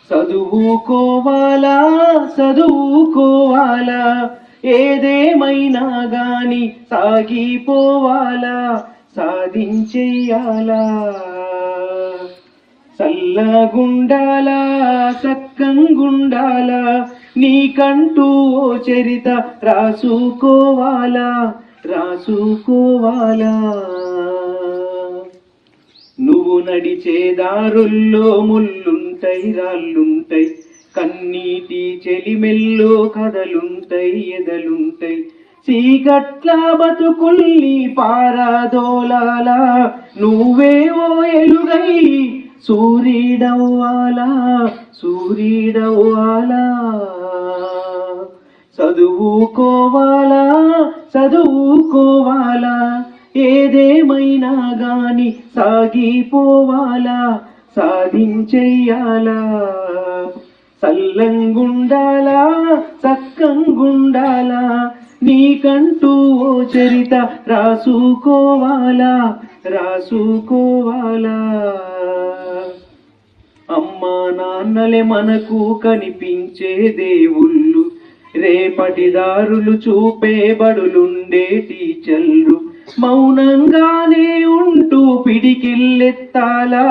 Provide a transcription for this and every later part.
చదువుకోవాలా చదువుకోవాలా ఏదేమైనా గాని సాగిపోవాలా సాధించెయ్యాలా చల్లగుండాలా సక్కంగుండాలా నీకంటూ ఓ చరిత రాసుకోవాలా రాసుకోవాలా నువ్వు నడిచే దారుల్లో ముళ్ళుంటాయి రాళ్ళుంటాయి కన్నీటి చెలిమెల్లో కథలుంటాయి ఎదలుంటాయి చీకట్ల బతుకుల్ని పారాదోలాలా నువ్వేవో ఎలుగై సూర్యుడవ్వాలా సూర్యుడవ్వాలా చదువుకోవాలా చదువుకోవాలా ఏదేమైనా గాని సాగిపోవాలా సాధించెయ్యాలా సల్లంగుండాలా సక్కంగుండాలా నీకంటూ ఓ చరిత రాసుకోవాలా రాసుకోవాలా అమ్మా నాన్నలే మనకు కనిపించే దేవుళ్ళు రేపటి దారులు చూపే బడులుండే టీచర్లు మౌనంగానే ఉంటూ పిడికిల్లెత్తాలా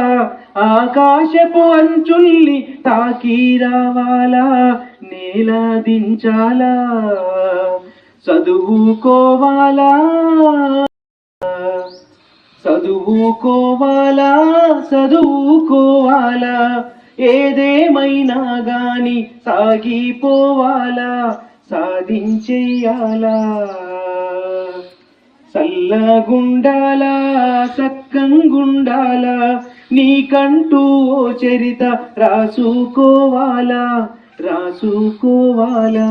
ఆకాశపు అంచుల్ని తాకి రావాలా నేలా దించాలా చదువుకోవాలా చదువుకోవాలా చదువుకోవాలా ఏదేమైనా గాని సాగిపోవాలా సాధించెయ్యాలా చల్లగుండాలా సక్కంగుండాలా నీకంటూ ఓ చరిత రాసుకోవాలా రాసుకోవాలా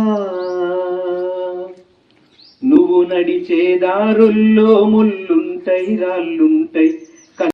నువ్వు నడిచే దారుల్లో ముళ్ళుంటాయి రాళ్ళుంటాయి